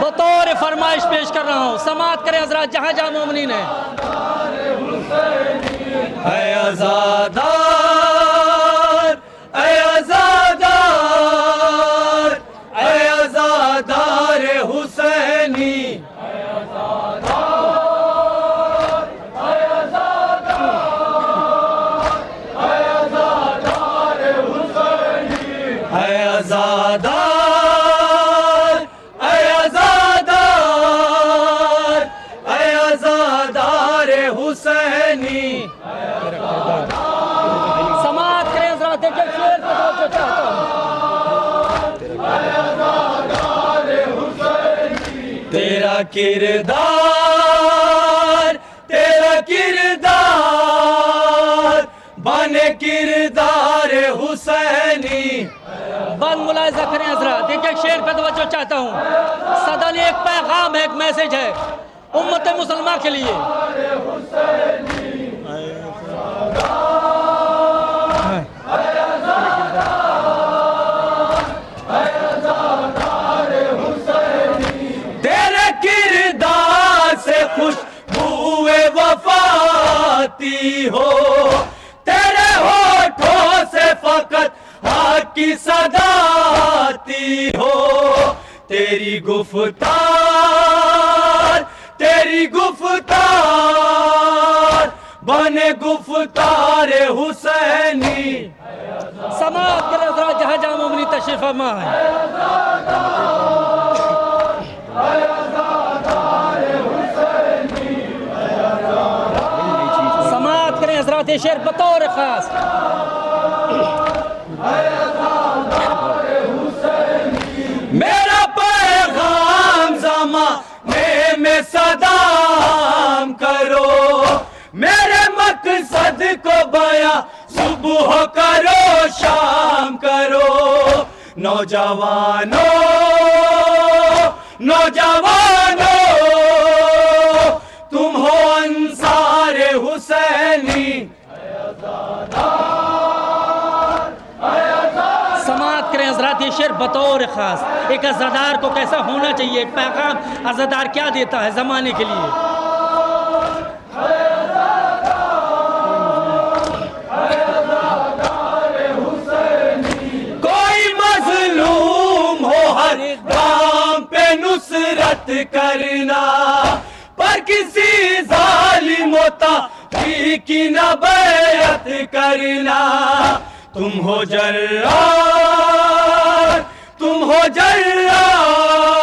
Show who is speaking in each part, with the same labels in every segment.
Speaker 1: बतौर फरमाइश पेश कर रहा हूँ, समाअत करें हजरात जहाँ जहाँ मोमिनीन है।
Speaker 2: ऐ आज़ादार, ऐ आज़ादार, ऐ आज़ादार हुसैनी, ऐ आज़ादार, ऐ आज़ादार, ऐ आज़ादार हुसैनी।
Speaker 1: समाअत करें हजरात, देखिए शेर को जो चाहता हूँ।
Speaker 2: तेरा किरदार, तेरा किरदार, बने किरदार हुसैनी।
Speaker 1: बंद मुलाहिजा करें हजरात, देखिए शेर पे तवज्जो चाहता हूँ। सदन एक पैगाम है, एक मैसेज है उम्मत मुसलमान के लिए।
Speaker 2: तेरे किरदार से खुशबूए वफाती हो, तेरे होठों से फकत हक की सदाती हो। तेरी गुफ्तार, तेरी गुफ्तार, बने गुफ्तार हुसैनी।
Speaker 1: समाअत करें हजरात जहाँ जहाँ मोमिनीन तशरीफ फरमा है। समाअत करें हजरात, ये शेर बतौर खास।
Speaker 2: मेरा पैगाम ज़माने में सदाम करो, मेरे मकसद को बयां सुबह करो शाम करो। नौजवानों, नौजवानों, तुम हो अंसार हुसैनी।
Speaker 1: समाअत करें हजरात, ये शेर बतौर खास। एक अज़ादार को कैसा होना चाहिए, एक पैगाम अज़ादार क्या देता है ज़माने के लिए।
Speaker 2: कोई मजलूम हो हर काम पे नुसरत करना, पर किसी जालिमोता की न बैत करना। तुम हो जर्रार, तुम हो जर्रार,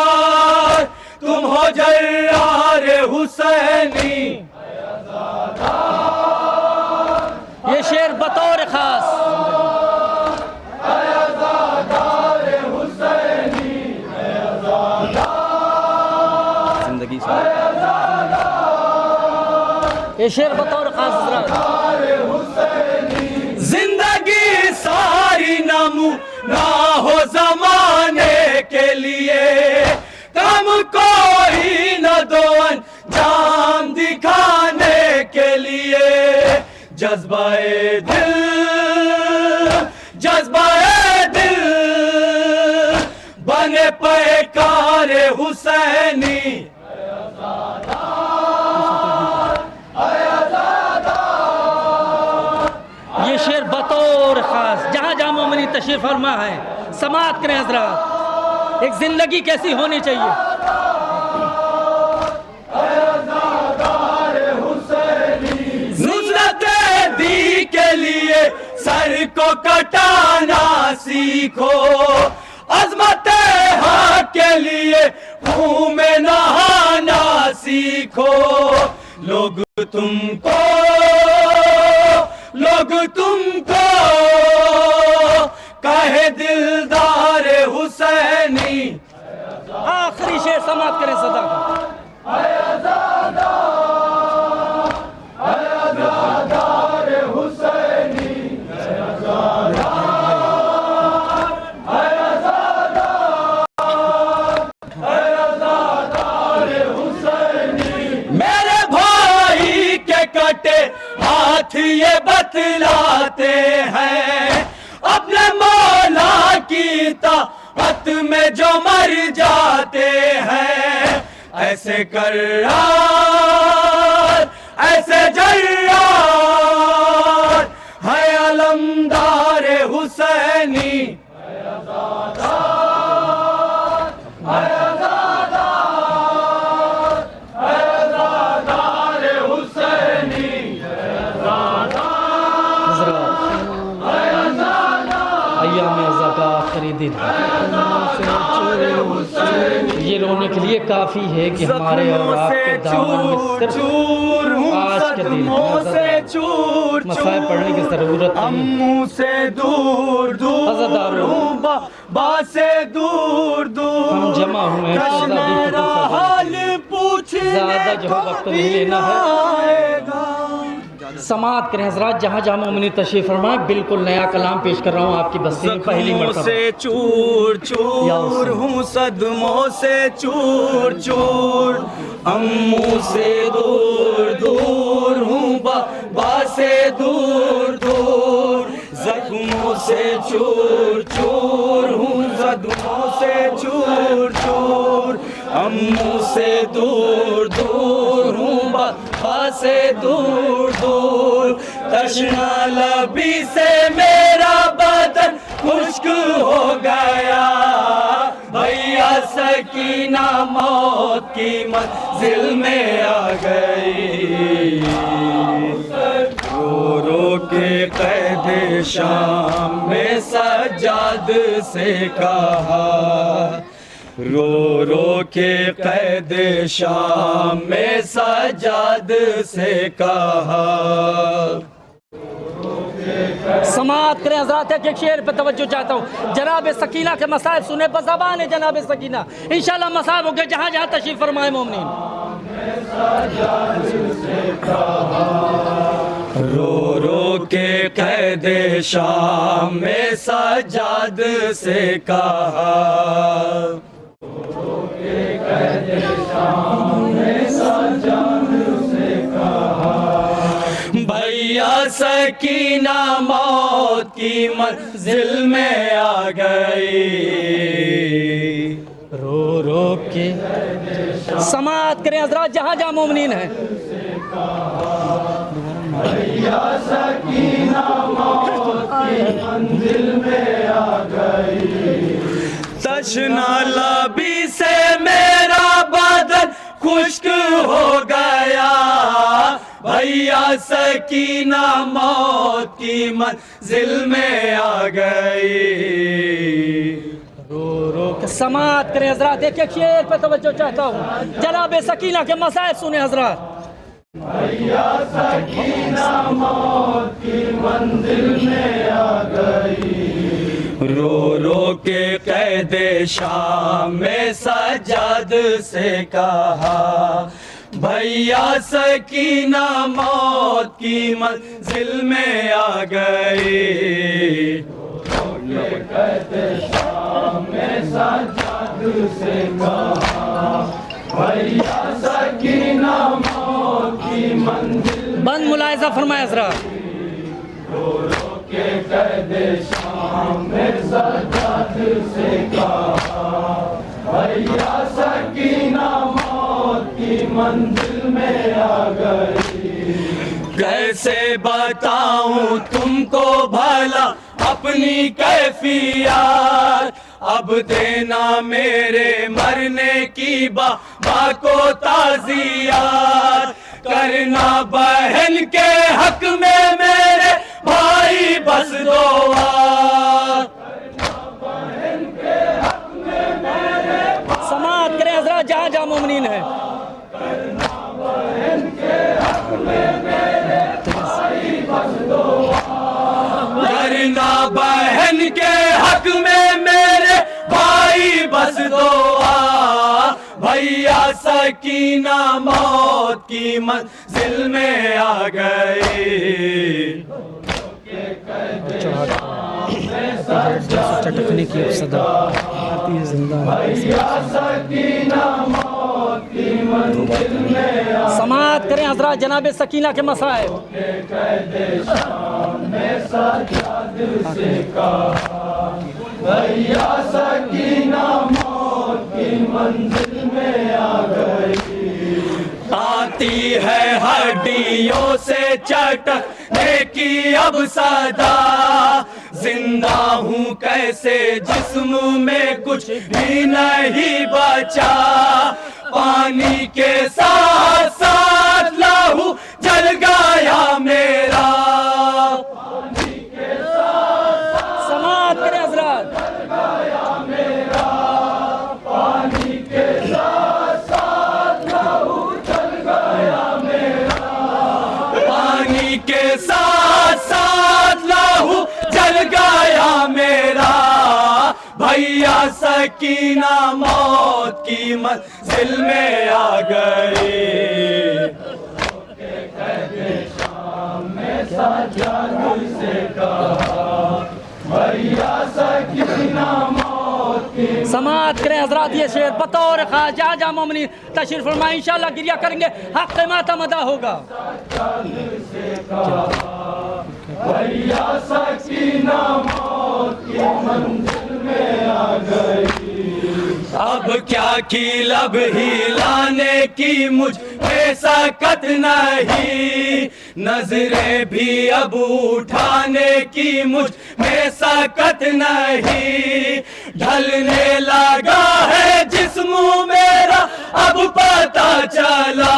Speaker 2: तुम हो जर्रार हुसैनी।
Speaker 1: ये शेर बतौर खास।
Speaker 3: जिंदगी
Speaker 1: ये शेर बतौर खास हजरात।
Speaker 2: जिंदगी सारी नमूना हो जमाने के लिए, कम कोई न दो अंजाम दिखाने के लिए। जज्बाए दिल, जज्बाए दिल, बने पैकार हुसैनी।
Speaker 1: ये शेर बतौर खास जहाँ जहाँ मोमिनीन तशरीफ फरमा है। समाअत करें हजरात, एक जिंदगी कैसी होनी चाहिए।
Speaker 2: नुसरत दी के लिए सर को कटाना सीखो, अजमत हाँ के लिए मुंह में नहाना सीखो। लोग तुमको, लोग तुमको कहे दिलदार हुसैनी।
Speaker 1: आखिरी शेर समाअत करें सदा।
Speaker 2: हाथ ये बतलाते हैं अपने मौला की इताअत में जो मर जाते हैं, ऐसे कर्रार ऐसे जर्रार है अलमदार हुसैनी।
Speaker 1: ये रोने के लिए काफ़ी है कि हमारे और आपके दामन में सिर्फ आज के दिन मसाइब पढ़ने की ज़रूरत नहीं।
Speaker 2: से दूर दूर बा से दूर दूर
Speaker 1: हम जमा हुए हैं
Speaker 2: हाल पूछ
Speaker 1: ज़्यादा जो वक्त नहीं लेना है। समाअत करें हज़रात, जहाँ जहाँ मोमिनी तशरीफ़ फरमाएं। बिल्कुल नया कलाम पेश कर रहा हूँ आपकी बस्ती में पहली मरतबा।
Speaker 2: से चूर चूर हूँ सदमों से चूर चूर, अम्मू से दूर दूर हूँ बा से दूर दूर, जख्मों से चूर चूर हूँ सदमों से चूर चूर, अम्मू से दूर दूर हूँ बा से दूर दूर, तशना लबी से मेरा बदन खुश्क हो गया, भैया सकीना मौत की मंजिल में आ गई। रो रो के कैद शाम में सज्जाद से कहा, रो रो के कैद शाम में सज्जाद से कहा।
Speaker 1: समाअत करें हज़रात, एक शेर पे तवज्जो चाहता हूँ। जनाब सकीना के मसाइब सुने बज़बान है जनाब सकीना। इंशाअल्लाह मसाइब होंगे जहाँ जहाँ तशरीफ़ फरमाए मोमिनीन।
Speaker 2: रो रो के कैद शाम में सज्जाद से कहा, भैया सकीना मौत की मंजिल में आ गई।
Speaker 1: रो रो के समाअत करें हज़रात, जहाँ जहाँ मोमिनीन हैं।
Speaker 2: भैया सकीना मौत की मंजिल में आ गई, तशना लबी से मेरा बदन खुश्क हो गया, भैया सकीना मौत की मंजिल में आ गई।
Speaker 1: रो रो के समाअत करें हज़रात, एक एक शेर पे तवज्जो चाहता हूँ। जनाब सकीना के मसाइब सुने हज़रात।
Speaker 2: भैया सकीना मौत की मंजिल में आ गई, रो रो के कैद शाम में सज्जाद से कहा, भैया सकीना मौत की मंजिल में आ गई। कैद शाम में सज्जाद से कहा, भैया सकीना मौत की मंजिल
Speaker 1: बंद मुलाहिज़ा फरमाए हज़रात।
Speaker 2: रो रो के कैद शाम में सज्जाद से कहा, भैया सकीना मौत की मंजिल में आ गई। कैसे बताऊं तुमको भला अपनी कैफियत, अब देना मेरे मरने की बाबा को ताज़ियत, करना बहन के हक में मेरे भाई बस दुआ, बहन के हक में मेरे
Speaker 1: समाअत करें हज़रात, जहाँ जहाँ मोमिनीन हैं।
Speaker 2: करना बहन के हक में मेरे भाई बस दुआ, करना बहन के हक में मेरे भाई बस दुआ, भैया सकीना मौत की मंजिल में आ गई।
Speaker 1: चटकने की सदा समाअत करें हज़रात, जनाब सकीना के मसाइब।
Speaker 2: भैया चटकने की अब सदा, जिंदा हूँ कैसे जिस्म में कुछ भी नहीं बचा, पानी के साथ साथ लहू जल गया मेरा, पानी के साथ
Speaker 3: समाअत करें हजरात,
Speaker 2: जल गया मेरा, पानी के साथ साथ लहू जल गया मेरा, पानी के साथ साथ लहू जल गया मेरा, भैया सकीना मौत की मंजिल में आ गई, शाम में सज्जाद से कहा भैया सकीना मौत की।
Speaker 3: समाअत करें हजरात। ये शेर बतौर ख्वाजा जा मोमिनी तशरीफ फरमाएं, इंशाअल्लाह गिरिया करेंगे, हक मातम अदा होगा।
Speaker 2: भैया सकीना मौत की मंजिल में आ गई, अब क्या की लब हिलाने की मुझ में सकत नहीं, नजरें भी अब उठाने की मुझ में सकत नहीं, ढलने लगा है जिस्म मेरा अब पता चला,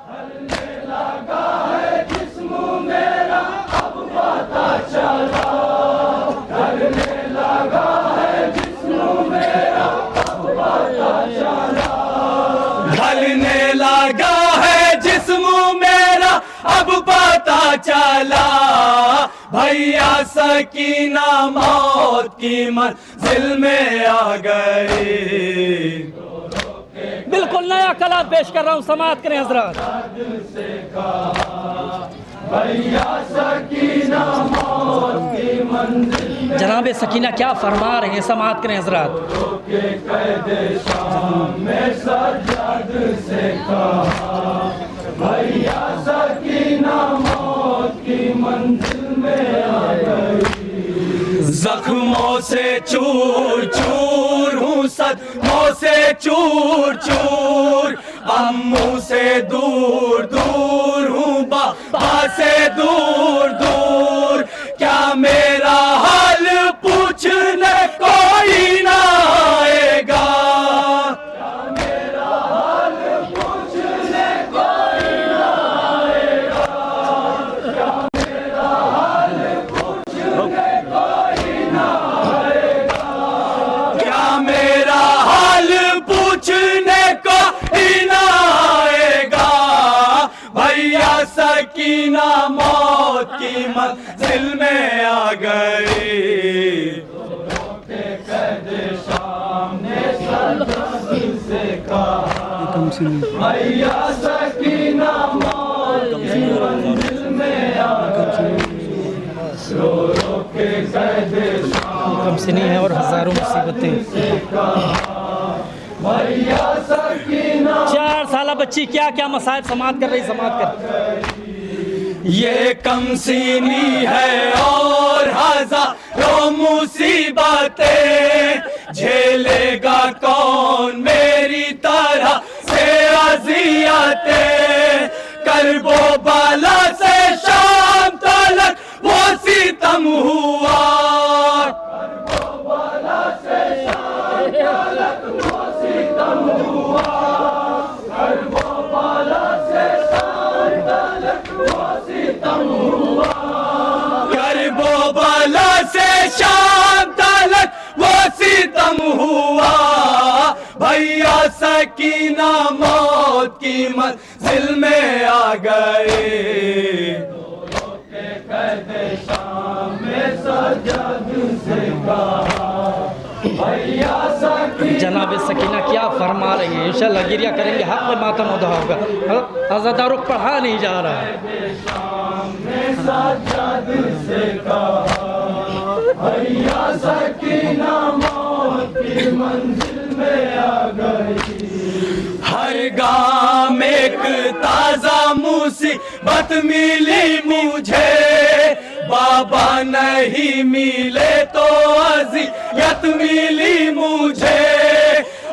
Speaker 2: ढलने लगा है जिस्म मेरा अब पता चला, ढलने लगा है जिस्म मेरा अब पता चला, ढलने लगा है जिस्म मेरा अब पता चला, भैया सकीना मौत की मंजिल में आ गई।
Speaker 3: बिल्कुल नया कलाम पेश कर रहा हूँ, समाअत करें हजरात।
Speaker 2: भैया सकीना मौत की मंजिल में
Speaker 3: जनाब सकीना क्या फरमा रहे हैं, समाअत करें हजरात।
Speaker 2: के कैदे शाम में सज्जाद से कहा भैया सकीना मौत की मंजिल में आ गई, जख्मों से चूर चूर हूँ, सदमों से चूर चूर, अम्मू से दूर दूर हूँ, बाबा से दूर दूर, क्या मेरा हाल पूछने कोई ना आएगा, क्या मेरा हाल पूछने कोई ना आएगा, क्या मेरा हाल पूछने कोई ना आएगा, क्या मेरा हाल पूछने कोई ना आएगा, भैया सकीना मौत की मंजिल में आ गई, सामने से कहा भैया सकीना मौत की मंजिल में आ गई, रो रो के कैदे
Speaker 3: कम से नहीं है और हजारों मुसीबतें।
Speaker 2: भैया सकीना
Speaker 3: 4 साल बच्ची क्या क्या मसाइब समाअत कर रही, समाअत कर।
Speaker 2: ये कमसीनी है और हजारों मुसीबतें, झेलेगा कौन मेरी तरह से अज़ियतें, करबो बाला से शाम तलक वो सितम हुआ, करबो बाला से शाम तलक वो सितम हुआ, करबो बाला से शाम तलक वो सितम हुआ, करबो बाला से शाम तलक वो सितम हुआ, भैया सकीना मौत की मंजिल में आ गए, कैदे शाम में सज्जाद से कहा भैया सकीना।
Speaker 3: जनाब सकीना क्या फरमा रही है, इंशाअल्लाह गिरिया करेंगे, हक में मातम अदा होगा। हज़रत रुख पढ़ा नहीं जा रहा है।
Speaker 2: शाम में सज्जाद से कहा भैया सकीना मौत की मंजिल में आ गई, हर गाँव में एक ताजा मुसीबत मिली मुझे, बाबा नहीं मिले तो अज़ियत मिली मुझे,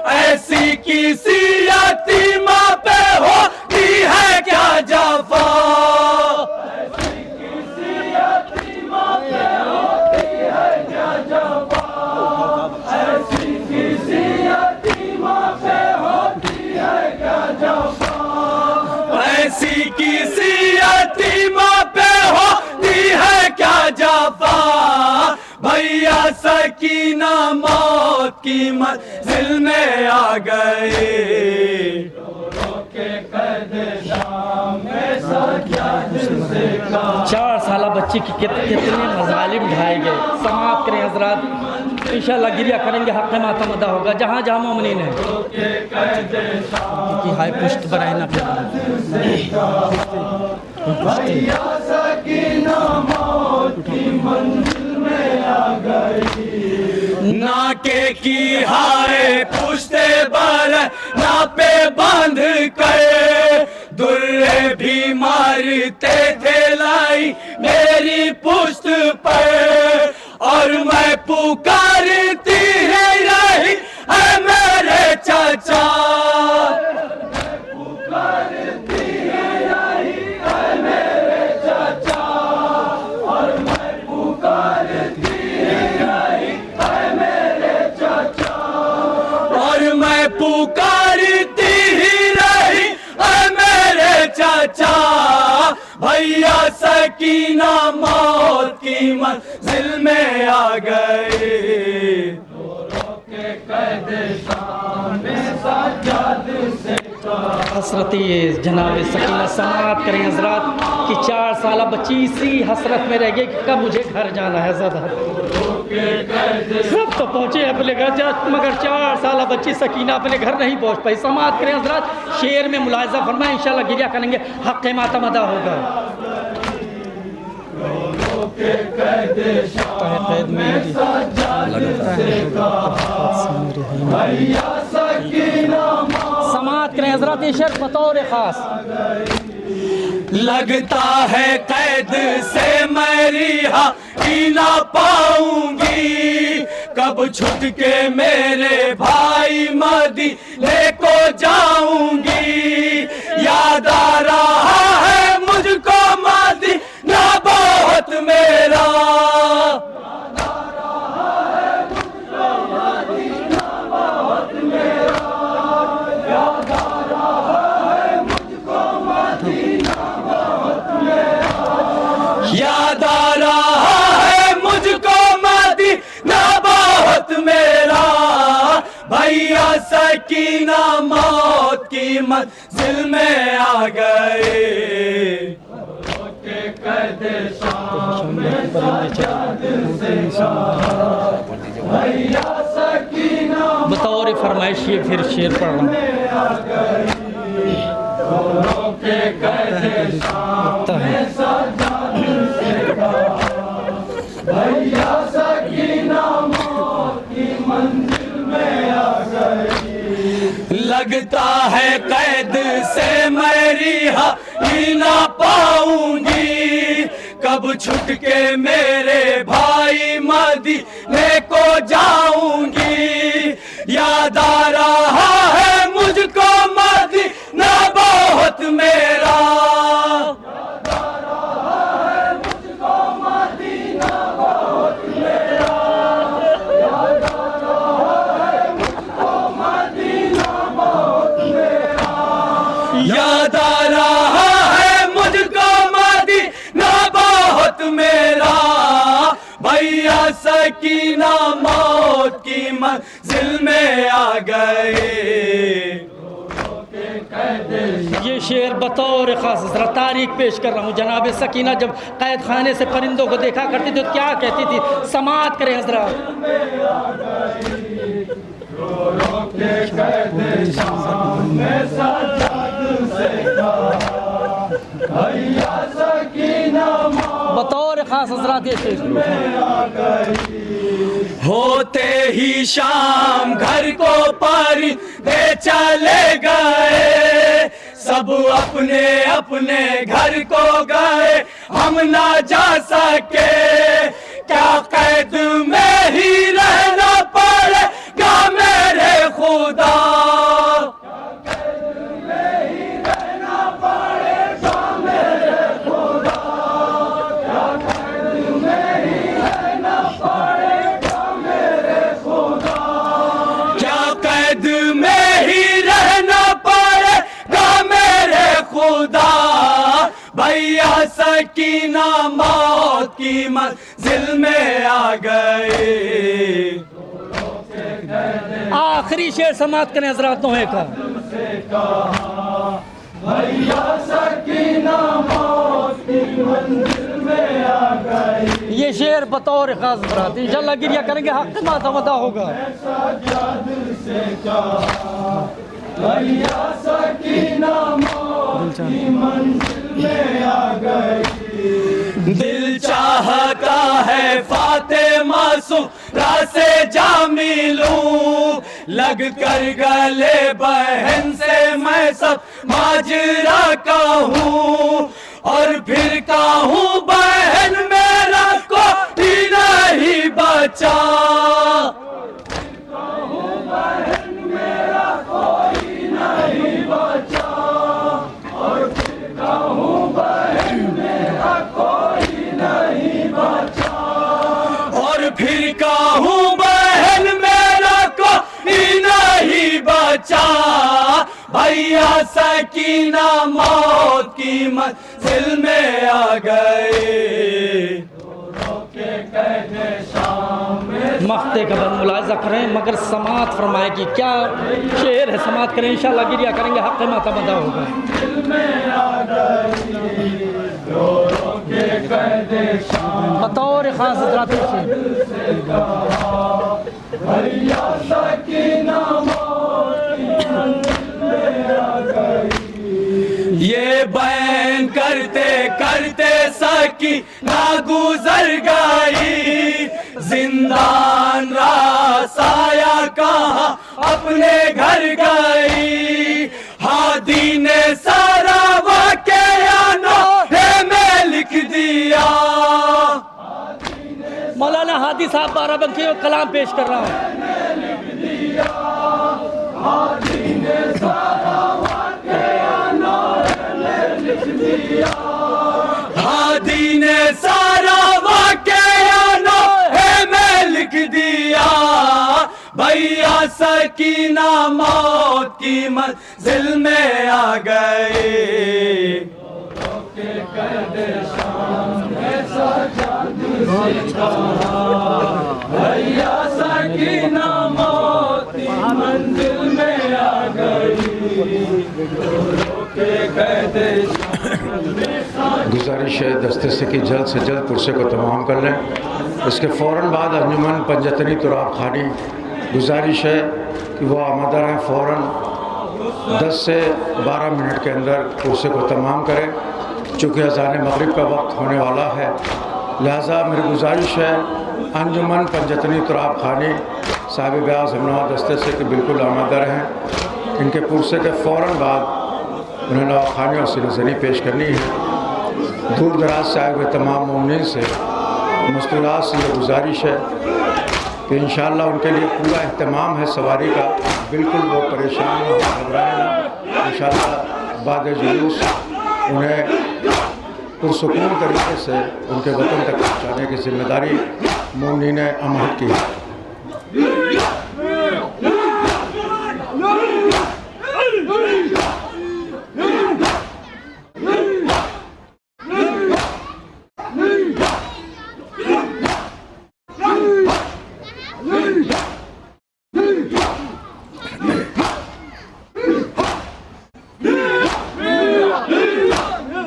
Speaker 2: ऐसी किसी यतीमा पे होती है क्या जफ़ा, सकीना मौत की मंजिल में आ गए। के कैद शाम में सज्जाद से कहा
Speaker 1: 4 साला बच्ची की कितने मजालिम ढाए गए। समाप्त करें हजरात, इंशाल्लाह गिरिया करेंगे, हक़ मातम अदा होगा जहाँ जहाँ मोमिनीन है। की हाय पुश्त बनाए ना
Speaker 2: भैया सकीना मौत की मंजिल में आ गई। नाके की हाय पुश्ते बर ना पे बांध कर दुर्रे भी मारते थे लाई मेरी पुश्त पर। और मैं पुकारती है रही है मेरे चाचा, पुकारती है रही है मेरे चाचा। और मैं पुकारती है रही है मेरे चाचा। और मैं पुकारती ही रही है मेरे चाचा। भैया सकीना मौत की मंजिल में आ गए। के कैद शाम में सज्जाद से
Speaker 1: हसरती जनाब सकीना समाप्त करें हजरात कि 4 साला बच्ची इसी हसरत में रह गई कि कब मुझे घर जाना है। ज़्यादा सब तो पहुँचे अपने घर, मगर 4 साला बच्ची सकीना अपने घर नहीं पहुँच पाई। समाप्त करें हजरात, शेर में मुलाहिज़ा फरमाएं, इंशाल्लाह गिरिया करेंगे, हक़ मातम अदा होगा। कैद में समाप्त करें हजरात, ये शेर बतौर ख़ास।
Speaker 2: लगता है कैद से मैं रिहाई ना पाऊंगी। कब छुट के मेरे भाई मदीने को जाऊंगी। याद आ रहा है मुझको मदीना बहुत मेरा। याद आ रहा है मुझको मदीना बहुत मेरा। भैया सकीना मौत की मंजिल में आ गए। के कैद शाम में सज्जाद से कहा भैया सकीना
Speaker 1: बतौर फरमाइश ये फिर शेर पढ़ रहा हूँ।
Speaker 2: के कैद शाम में सज्जाद से कहा भैया सकीना मौत की मंजिल में आ गई। लगता है कैद से मैं रिहाई ना पाऊंगी। कब छुट के मेरे भाई मदीने को जाऊंगी। याद आ रहा है मुझको मदीना बहुत मेरा। याद आ रहा है मुझको मदीना बहुत मेरा। भैया सकीना मौत की मंजिल में आ गए।
Speaker 1: ये शेर बतौर ख़ास ज़रा तारीख पेश कर रहा हूँ। जनाब सकीना जब कैद खाने से परिंदों को देखा करती थी तो क्या कहती थी, समात करें हजरात। बतौर ख़ास हजरात ये शेर
Speaker 2: होते ही शाम घर को परिंदे चले गए। सब अपने अपने घर को गए, हम ना जा सके। क्या कैद में ही रहना पड़ेगा मेरे खुदा। भैया सकीना मौत की मंजिल में आ गए।
Speaker 3: आखिरी शेर समाप्त करें हजरात नोहे का।
Speaker 2: भैया सकीना मौत की मंजिल में आ गई।
Speaker 3: ये शेर बतौर खास बरात इंशाल्लाह गिरिया करेंगे, हक मातमदा होगा।
Speaker 2: ऐसा क्या दिल से कहा, भैया सकीना मौत की मंजिल में आ गई। दिल चाहता है फातिमा सुहरा से जा मिलूं, लग कर गले बहन से मैं सब माजरा कहूँ, और फिर कहूँ बहन मेरा कोई नहीं बचा। बहन मेरा कोई नहीं बचा, और फिर कहूँ बहन मेरा कोई नहीं बचा, और फिर कहूँ बहन मेरा कोई नहीं बचा। भैया सकीना मौत की मंजिल में आ गए।
Speaker 3: मख्ते कदम मुलाजा करें मगर समात फरमाए कि क्या शेर है, समात करें इंशाल्लाह गिरिया करेंगे, हक मातमदा होगा। बतौर खास हज़रात
Speaker 2: भैया सकीना ये बैन करते करते सकीना गुजर गई, जिंदान रासाया कहाँ अपने घर गई। हादी ने सारा वाक़या नोहे में लिख दिया।
Speaker 3: मौलाना हादी साहब बाराबंकी को कलाम पेश कर रहा हूँ।
Speaker 2: हादी ने सारा वाक़या नोहे में लिख दिया। हादी ने सारा वाक़या नोहे में लिख दिया। भैया सकीना मौत की मंजिल में आ गए। भैया सकीना मौत की मंजिल में आ गई।
Speaker 4: गुजारिश है दस्ते से कि जल्द से जल्द पुरसे को तमाम कर लें। इसके फ़ौरन बाद अंजुमन पंजतनी तुराब खानी गुजारिश है कि वो आमादा रहें, फ़ौरन 10 से 12 मिनट के अंदर पुरसे को तमाम करें, चूँकि अज़ान मगरिब का वक्त होने वाला है। लिहाजा मेरी गुजारिश है अंजुमन पंजतनी तुराब खानी साहिब ब्याज हमनवा दस्ते से कि बिल्कुल आमादा रहें। इनके पुरसे के फ़ौरन बाद उन्हें नवाखानी और सिलसिली पेश करनी है। दूर दराज से आए हुए तमाम मोमिन से मुस्तलात से ये गुजारिश है कि इंशाअल्लाह उनके लिए पूरा एहतमाम है सवारी का, बिल्कुल वो परेशान न घबराएं ना। इंशाअल्लाह बाद जुलूस उन्हें पुरसुकून तरीके से उनके वतन तक पहुँचाने की जिम्मेदारी मोमिन ने अमहद की है।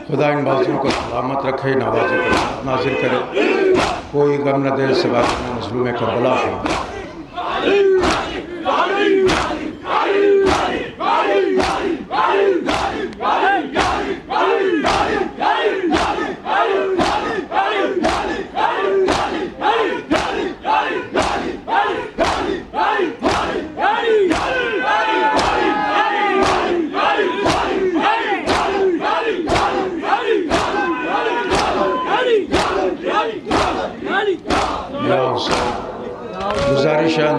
Speaker 4: खुदा इन बाजुओं को सलामत रखे, नवाज़े को नाजिल करे, कोई गम न दे सिवा मज़लूम करबला को। गुजारिश है